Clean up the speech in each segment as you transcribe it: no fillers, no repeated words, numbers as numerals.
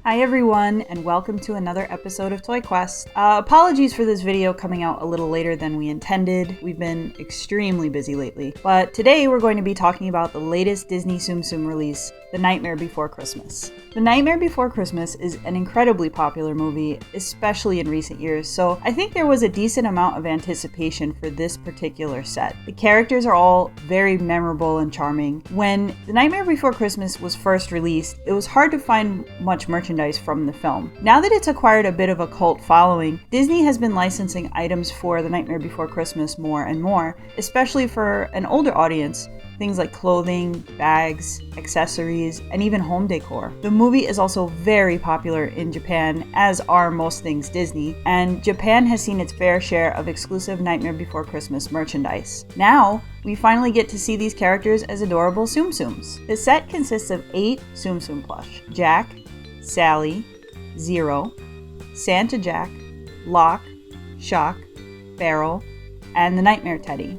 Hi everyone, and welcome to another episode of Toy Quest. Apologies for this video coming out a little later than we intended. We've been extremely busy lately. But today we're going to be talking about the latest Disney Tsum Tsum release, The Nightmare Before Christmas. The Nightmare Before Christmas is an incredibly popular movie, especially in recent years, so I think there was a decent amount of anticipation for this particular set. The characters are all very memorable and charming. When The Nightmare Before Christmas was first released, it was hard to find much merchandise from the film. Now that it's acquired a bit of a cult following, Disney has been licensing items for The Nightmare Before Christmas more and more, especially for an older audience. Things like clothing, bags, accessories, and even home decor. The movie is also very popular in Japan, as are most things Disney, and Japan has seen its fair share of exclusive Nightmare Before Christmas merchandise. Now, we finally get to see these characters as adorable Tsum Tsums. The set consists of 8 Tsum Tsum plush: Jack, Sally, Zero, Santa Jack, Lock, Shock, Barrel, and the Nightmare Teddy.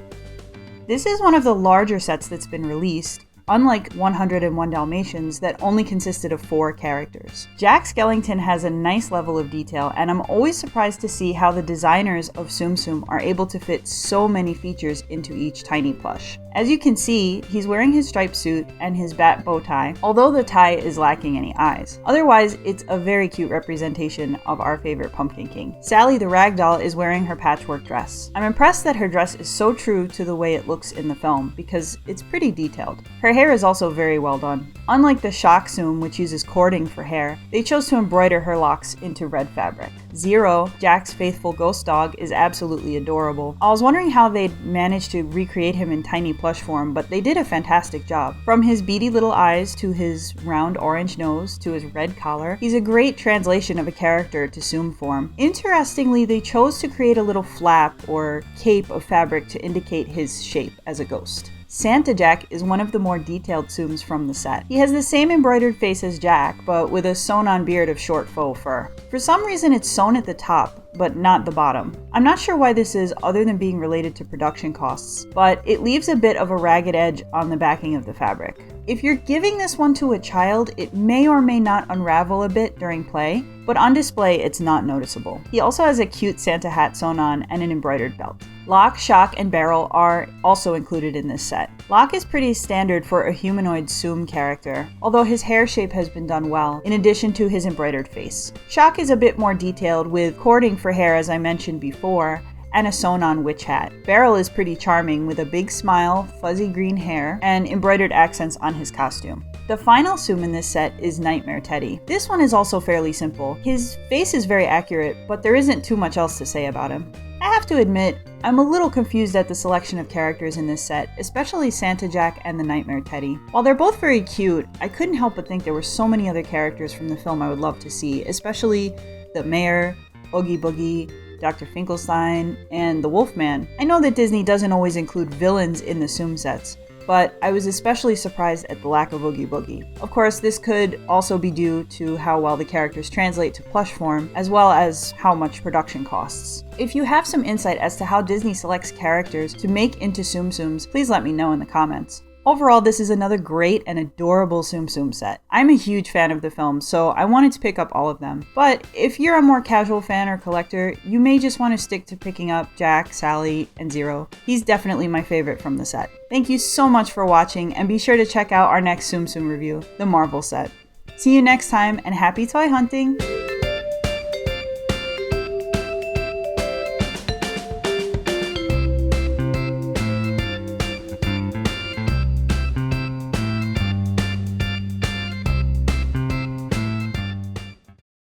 This is one of the larger sets that's been released, unlike 101 Dalmatians that only consisted of 4 characters. Jack Skellington has a nice level of detail, and I'm always surprised to see how the designers of Tsum Tsum are able to fit so many features into each tiny plush. As you can see, he's wearing his striped suit and his bat bow tie, although the tie is lacking any eyes. Otherwise, it's a very cute representation of our favorite Pumpkin King. Sally the ragdoll is wearing her patchwork dress. I'm impressed that her dress is so true to the way it looks in the film, because it's pretty detailed. Her hair is also very well done. Unlike the Shock Tsum, which uses cording for hair, they chose to embroider her locks into red fabric. Zero, Jack's faithful ghost dog, is absolutely adorable. I was wondering how they'd managed to recreate him in tiny plush form, but they did a fantastic job. From his beady little eyes to his round orange nose to his red collar, he's a great translation of a character to Tsum form. Interestingly, they chose to create a little flap or cape of fabric to indicate his shape as a ghost. Santa Jack is one of the more detailed Tsums from the set. He has the same embroidered face as Jack, but with a sewn-on beard of short faux fur. For some reason, it's sewn at the top, but not the bottom. I'm not sure why this is other than being related to production costs, but it leaves a bit of a ragged edge on the backing of the fabric. If you're giving this one to a child, it may or may not unravel a bit during play, but on display it's not noticeable. He also has a cute Santa hat sewn on and an embroidered belt. Lock, Shock, and Barrel are also included in this set. Lock is pretty standard for a humanoid Tsum character, although his hair shape has been done well, in addition to his embroidered face. Shock is a bit more detailed, with cording for hair as I mentioned before, and a sewn-on witch hat. Barrel is pretty charming with a big smile, fuzzy green hair, and embroidered accents on his costume. The final Tsum in this set is Nightmare Teddy. This one is also fairly simple. His face is very accurate, but there isn't too much else to say about him. I have to admit, I'm a little confused at the selection of characters in this set, especially Santa Jack and the Nightmare Teddy. While they're both very cute, I couldn't help but think there were so many other characters from the film I would love to see, especially the Mayor, Oogie Boogie, Dr. Finkelstein, and the Wolfman. I know that Disney doesn't always include villains in the Tsum sets, but I was especially surprised at the lack of Oogie Boogie. Of course, this could also be due to how well the characters translate to plush form, as well as how much production costs. If you have some insight as to how Disney selects characters to make into Tsum Tsums, please let me know in the comments. Overall, this is another great and adorable Tsum Tsum set. I'm a huge fan of the film, so I wanted to pick up all of them. But if you're a more casual fan or collector, you may just want to stick to picking up Jack, Sally, and Zero. He's definitely my favorite from the set. Thank you so much for watching, and be sure to check out our next Tsum Tsum review, the Marvel set. See you next time, and happy toy hunting!